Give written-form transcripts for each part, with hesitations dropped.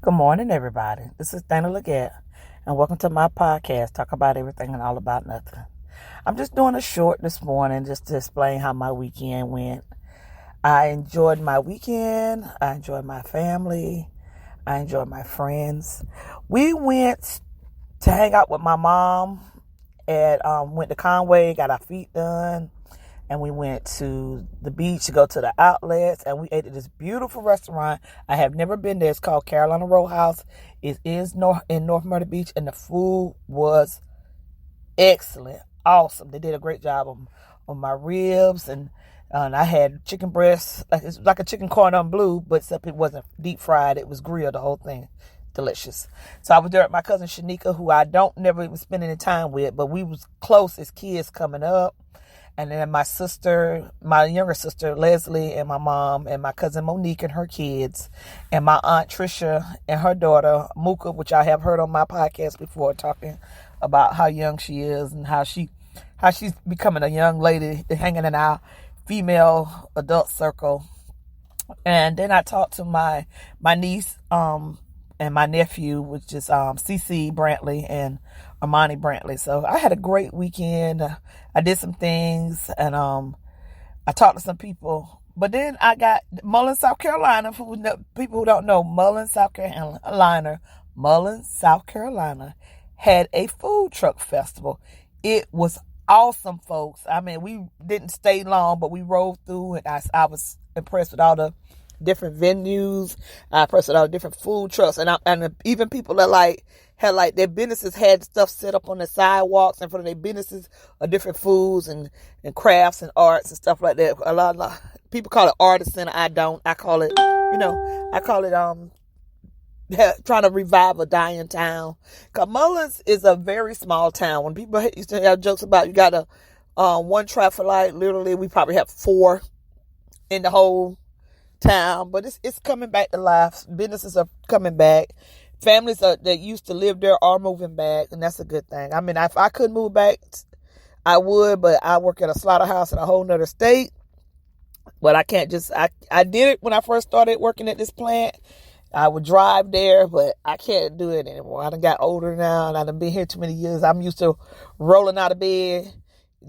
Good morning, everybody. This is Dana Leggett, and welcome to my podcast, Talk About Everything and All About Nothing. I'm just doing a short this morning just to explain how my weekend went. I enjoyed my weekend. I enjoyed my family. I enjoyed my friends. We went to hang out with my mom went to Conway, got our feet done, and we went to the beach to go to the outlets, and we ate at this beautiful restaurant. I have never been there. It's called Carolina Roadhouse. It is in North Myrtle Beach, and the food was excellent, awesome. They did a great job on my ribs, and I had chicken breasts. It's like a chicken cordon bleu, but except it wasn't deep fried. It was grilled, the whole thing. Delicious. So I was there with my cousin Shanika, who I don't never even spend any time with, but we was close as kids coming up. And then my sister, my younger sister, Leslie, and my mom, and my cousin Monique and her kids, and my aunt Trisha and her daughter, Mooka, which I have heard on my podcast before, talking about how young she is and how she's becoming a young lady hanging in our female adult circle. And then I talked to my niece, and my nephew, which is CC Brantley and Armani Brantley. So I had a great weekend. I did some things, and I talked to some people. But then I got Mullins, South Carolina. For people who don't know, Mullins, South Carolina had a food truck festival. It was awesome, folks. I mean, we didn't stay long, but we rode through, and I was impressed with all the different venues. I impressed with all the different food trucks, and even people that had their businesses had stuff set up on the sidewalks in front of their businesses of different foods and crafts and arts and stuff like that. A lot of people call it artisan. I don't. I call it trying to revive a dying town. Cause Mullins is a very small town. When people used to have jokes about you got one traffic light, literally we probably have 4 in the whole town, but it's coming back to life. Businesses are coming back. Families that used to live there are moving back, and that's a good thing. I mean, if I could move back, I would, but I work at a slaughterhouse in a whole nother state. But I can't I did it when I first started working at this plant. I would drive there, but I can't do it anymore. I done got older now, and I done been here too many years. I'm used to rolling out of bed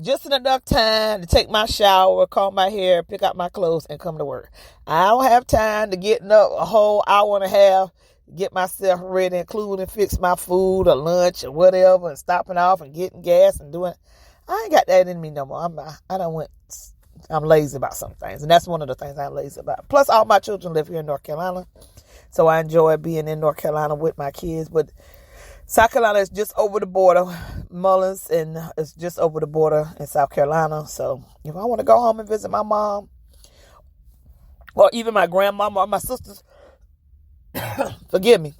just in enough time to take my shower, comb my hair, pick out my clothes, and come to work. I don't have time to get up a whole hour and a half, get myself ready, including fix my food or lunch or whatever, and stopping off and getting gas and doing. I ain't got that in me no more. I'm lazy about some things, and that's one of the things I'm lazy about. Plus, all my children live here in North Carolina, so I enjoy being in North Carolina with my kids. But South Carolina is just over the border. Mullins and it's just over the border in South Carolina. So if I want to go home and visit my mom, or even my grandmama or my sisters, forgive me,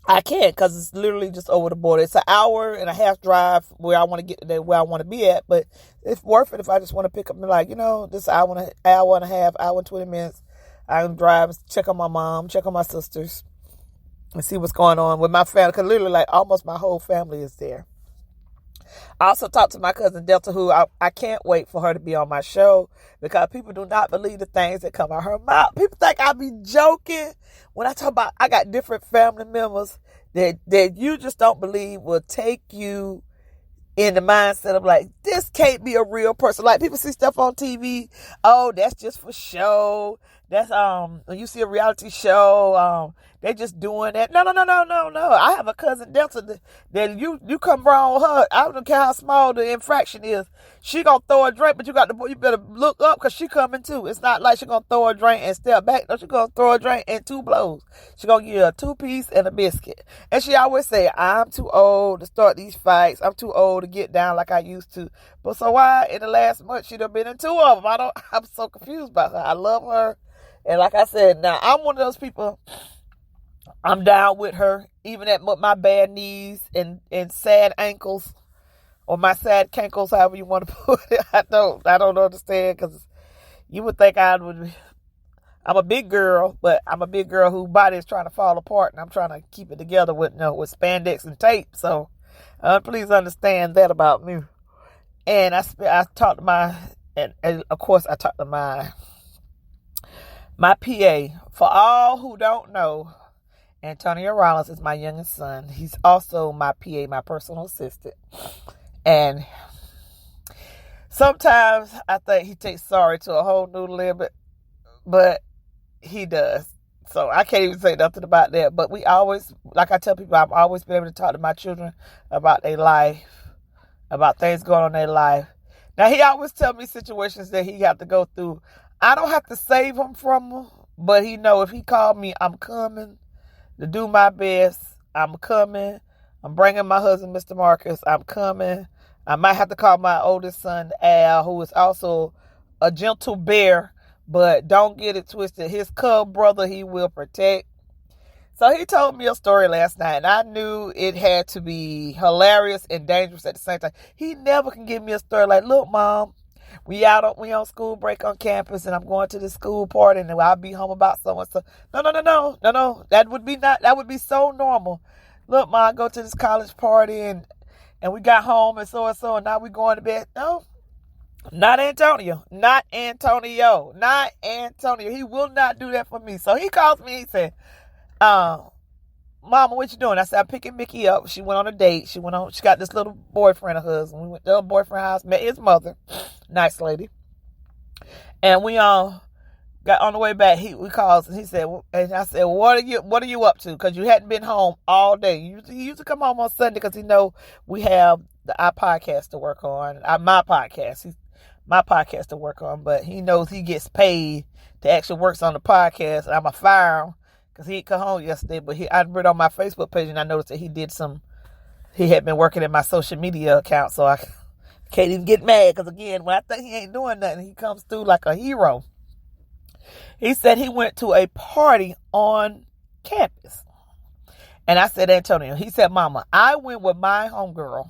I can't, because it's literally just over the border. It's an hour and a half drive where I want to get to where I want to be at, but it's worth it if I just want to pick up and this hour and a half, hour and 20 minutes. I can drive, check on my mom, check on my sisters, and see what's going on with my family, because literally almost my whole family is there. I also talked to my cousin Delta, who I can't wait for her to be on my show, because people do not believe the things that come out her mouth. People think I be joking when I talk about I got different family members that you just don't believe will take you in the mindset of this can't be a real person. Like, people see stuff on TV, oh, that's just for show. That's when you see a reality show, they just doing that. No. I have a cousin Delta that you come wrong with her. I don't care how small the infraction is. She gonna throw a drink, but you better look up, because she coming too. It's not like she gonna throw a drink and step back. No, she gonna throw a drink and 2 blows. She gonna give you a 2-piece and a biscuit. And she always say, I'm too old to start these fights. I'm too old to get down like I used to. But so why in the last month she done been in 2 of them? I'm so confused about her. I love her. And like I said, now I'm one of those people, I'm down with her, even at my bad knees and sad ankles, or my sad cankles, however you want to put it. I don't understand, because you would think I'm a big girl, but I'm a big girl whose body is trying to fall apart, and I'm trying to keep it together with spandex and tape. So please understand that about me. And I talked to and of course I talked to my PA. For all who don't know, Antonio Rollins is my youngest son. He's also my PA, my personal assistant. And sometimes I think he takes sorry to a whole new limit, but he does. So I can't even say nothing about that. But we always, like I tell people, I've always been able to talk to my children about their life, about things going on in their life. Now, he always tells me situations that he have to go through. I don't have to save him from them, but he know if he called me, I'm coming to do my best. I'm coming. I'm bringing my husband, Mr. Marcus. I'm coming. I might have to call my oldest son, Al, who is also a gentle bear, but don't get it twisted. His cub brother, he will protect. So he told me a story last night, and I knew it had to be hilarious and dangerous at the same time. He never can give me a story like, look, Mom, we on school break on campus, and I'm going to the school party, and I'll be home about so and so. No. That would be so normal. Look, Mom, I go to this college party, and we got home, and so, and now we going to bed. No, not Antonio. Not Antonio. Not Antonio. He will not do that for me. So he calls me, he said, Mama, what you doing? I said, I'm picking Mickey up. She went on a date. She got this little boyfriend of hers. We went to her boyfriend's house, met his mother. Nice lady. And we got on the way back. He calls and he said, and I said, what are you up to? Because you hadn't been home all day. He used to come home on Sunday because he know we have our podcast to work on. My podcast to work on, but he knows he gets paid to actually work on the podcast. And I'm a fire him because he didn't come home yesterday, but I read on my Facebook page and I noticed that he had been working in my social media account, so I can't even get mad because, again, when I think he ain't doing nothing, he comes through like a hero. He said he went to a party on campus. And I said, Antonio, he said, Mama, I went with my homegirl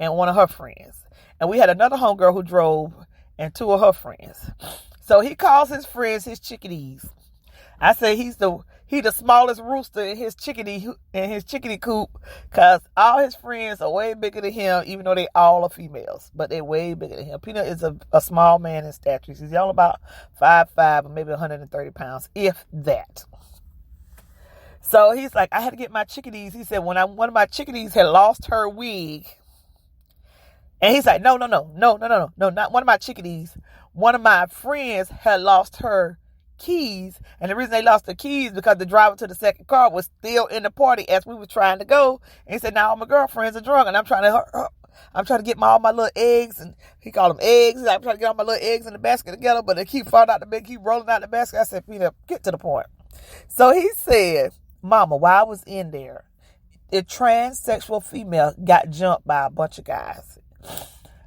and one of her friends. And we had another homegirl who drove and two of her friends. So he calls his friends his chickadees. I say he the smallest rooster in his chickadee coop because all his friends are way bigger than him, even though they all are females, but they're way bigger than him. Peanut is a small man in stature. He's only about 5'5", or maybe 130 pounds, if that. So he's like, I had to get my chickadees. He said one of my chickadees had lost her wig. And he's like, no, not one of my chickadees. One of my friends had lost her keys, and the reason they lost the keys because the driver to the second car was still in the party as we were trying to go. And he said, now all my girlfriends are drunk, and I'm trying to get all my little eggs, and he called them eggs. I'm trying to get all my little eggs in the basket together, but they keep falling out the bed, keep rolling out the basket. I said, Peter, get to the point. So he said, Mama, while I was in there, a transsexual female got jumped by a bunch of guys.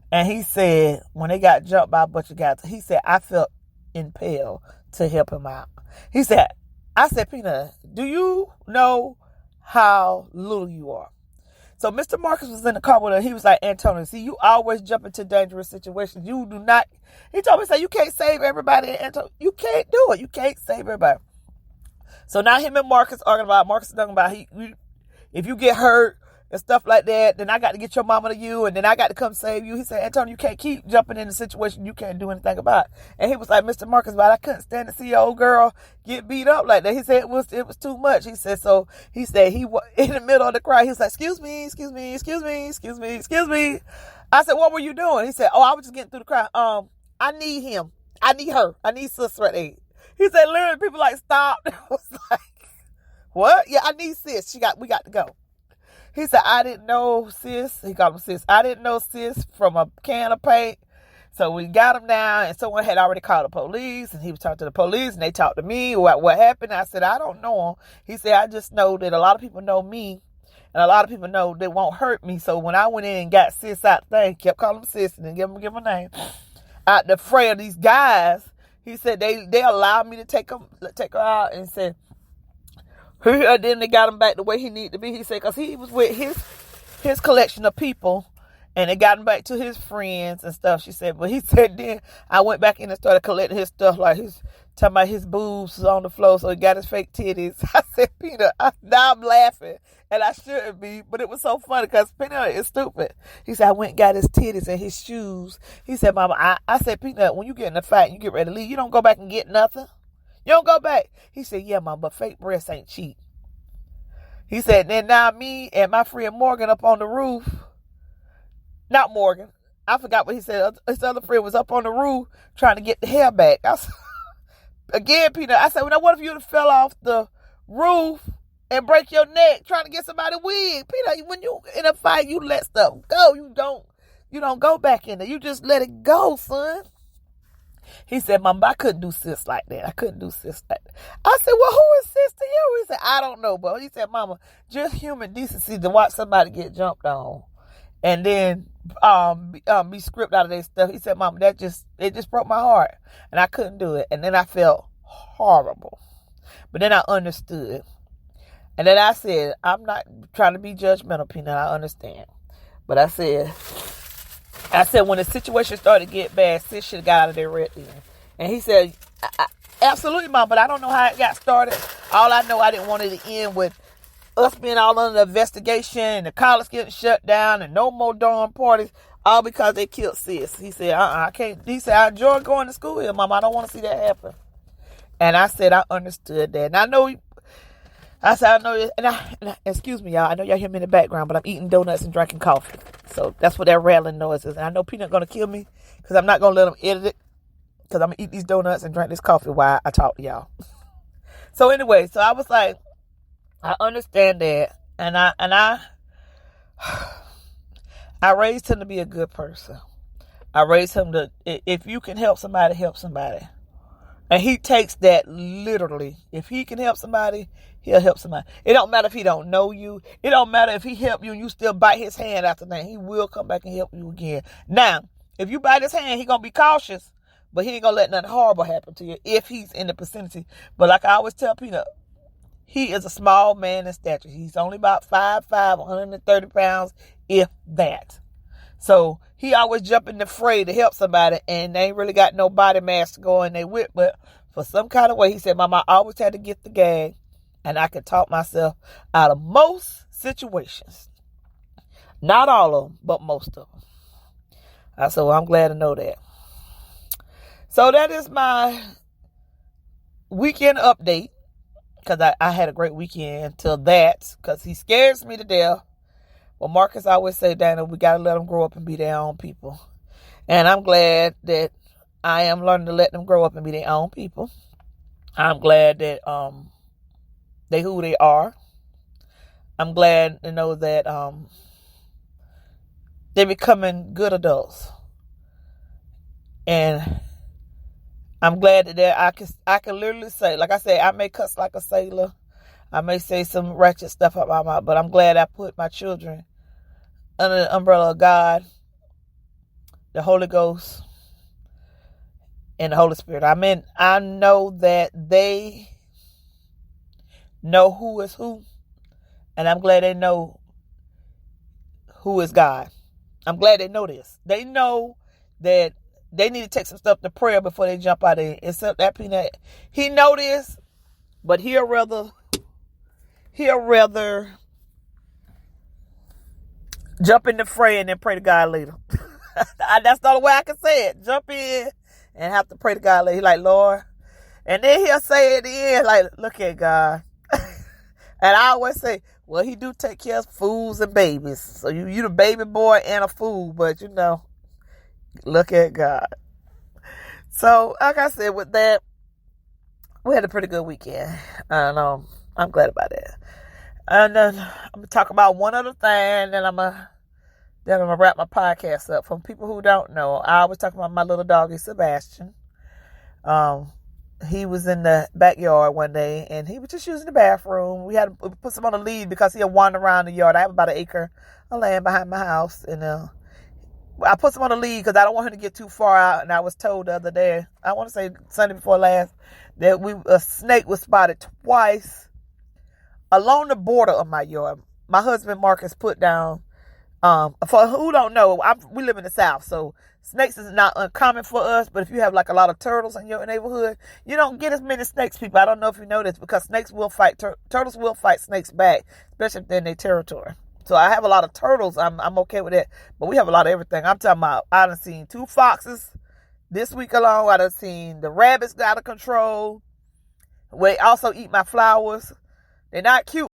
And he said, when they got jumped by a bunch of guys, he said, I felt impelled to help him out. He said, I said, Peanut, do you know how little you are? So Mr. Marcus was in the car with her. He was like, Antonio, see, you always jump into dangerous situations. You do not. He told me, say, you can't save everybody. Antonio, you can't do it. You can't save everybody. So now him and Marcus talking about if you get hurt and stuff like that, then I got to get your mama to you, and then I got to come save you. He said, Antonio, you can't keep jumping in a situation you can't do anything about. And he was like, Mr. Marcus, but I couldn't stand to see your old girl get beat up like that. He said it was too much. He said, he was in the middle of the crowd. He was like, excuse me. I said, what were you doing? He said, I was just getting through the crowd. I need him. I need her. I need sister right there. He said, literally, people like, stop. I was like, what? Yeah, I need sis. We got to go. He said, I didn't know sis. He called him sis. I didn't know sis from a can of paint. So we got him down, and someone had already called the police, and he was talking to the police, and they talked to me. What happened? I said, I don't know him. He said, I just know that a lot of people know me, and a lot of people know they won't hurt me. So when I went in and got sis out there, kept calling him sis, and then give him a name, out the fray of these guys, he said they allowed me to take her out, and said, then they got him back the way he needed to be. He said, because he was with his collection of people, and they got him back to his friends and stuff. She said, but he said, then I went back in and started collecting his stuff, like he's talking about his boobs was on the floor, so he got his fake titties. I said, Peter, now I'm laughing, and I shouldn't be, but it was so funny because Peter is stupid. He said, I went and got his titties and his shoes. He said, Mama, I said, Peter, when you get in a fight and you get ready to leave, you don't go back and get nothing. You don't go back. He said, yeah, Mom, but fake breasts ain't cheap. He said, then now me and my friend Morgan up on the roof. Not Morgan. I forgot what he said. His other friend was up on the roof trying to get the hair back. Again, Peter, I said, well, now what if you fell off the roof and break your neck trying to get somebody's wig? Peter, when you in a fight, you let stuff go. You don't go back in there. You just let it go, son. He said, Mom, I couldn't do sis like that. I couldn't do sis like that. I said, well, who is sis to you? He said, I don't know, but he said, Mama, just human decency to watch somebody get jumped on and then be stripped out of their stuff. He said, Mama, it just broke my heart and I couldn't do it. And then I felt horrible. But then I understood. And then I said, I'm not trying to be judgmental, Peanut. I understand. But I said, when the situation started to get bad, sis should have got out of there right then. And he said, absolutely, Mom, but I don't know how it got started. All I know, I didn't want it to end with us being all under the investigation and the college getting shut down and no more dorm parties, all because they killed sis. He said, I can't. He said, I enjoy going to school here, Mom. I don't want to see that happen. And I said, I understood that. And I know, excuse me, y'all. I know y'all hear me in the background, but I'm eating donuts and drinking coffee. So that's what that rattling noise is. And I know Peanut going to kill me because I'm not going to let him edit it because I'm going to eat these donuts and drink this coffee while I talk to y'all. So anyway, so I was like, I understand that. And I raised him to be a good person. I raised him to, if you can help somebody, help somebody. And he takes that literally. If he can help somebody, he'll help somebody. It don't matter if he don't know you. It don't matter if he help you and you still bite his hand after that. He will come back and help you again. Now, if you bite his hand, he going to be cautious. But he ain't going to let nothing horrible happen to you if he's in the vicinity. But like I always tell Peanut, he is a small man in stature. He's only about 5'5", 130 pounds, if that. So he always jump in the fray to help somebody, and they ain't really got no body mass to go in there with. But for some kind of way, he said, Mama, I always had to get the gag, and I could talk myself out of most situations. Not all of them, but most of them. I said, well, I'm glad to know that. So that is my weekend update, because I had a great weekend till that, because he scares me to death. Well, Marcus always say, Dana, we got to let them grow up and be their own people. And I'm glad that I am learning to let them grow up and be their own people. I'm glad that they who they are. I'm glad to know that they're becoming good adults. And I'm glad that I can literally say, like I said, I may cuss like a sailor. I may say some ratchet stuff out my mouth, but I'm glad I put my children under the umbrella of God, the Holy Ghost, and the Holy Spirit. I mean, I know that they know who is who, and I'm glad they know who is God. I'm glad they know this. They know that they need to take some stuff to prayer before they jump out of it. Except that Peanut, he know this, but he'll rather jump in the fray and then pray to God later. That's the only way I can say it. Jump in and have to pray to God later. He like, Lord. And then he'll say at the end, like, look at God. And I always say, well, he do take care of fools and babies. So you the baby boy and a fool, but look at God. So, like I said, with that, we had a pretty good weekend. And I'm glad about that. And then I'm going to talk about one other thing, and I'm going to wrap my podcast up. For people who don't know, I was talking about my little doggy, Sebastian. He was in the backyard one day, and he was just using the bathroom. We had to put him on a lead because he'll wander around the yard. I have about an acre of land behind my house, and I put him on a lead because I don't want him to get too far out. And I was told the other day, I want to say Sunday before last, that a snake was spotted twice along the border of my yard. My husband Marcus put down, for who don't know, we live in the South, so snakes is not uncommon for us. But if you have like a lot of turtles in your neighborhood, you don't get as many snakes, people. I don't know if you know this, because snakes will fight, turtles will fight snakes back, especially if they're in their territory. So I have a lot of turtles. I'm okay with that. But we have a lot of everything. I'm talking about, I done seen 2 foxes this week alone. I done seen the rabbits out of control. They also eat my flowers. They're not cute.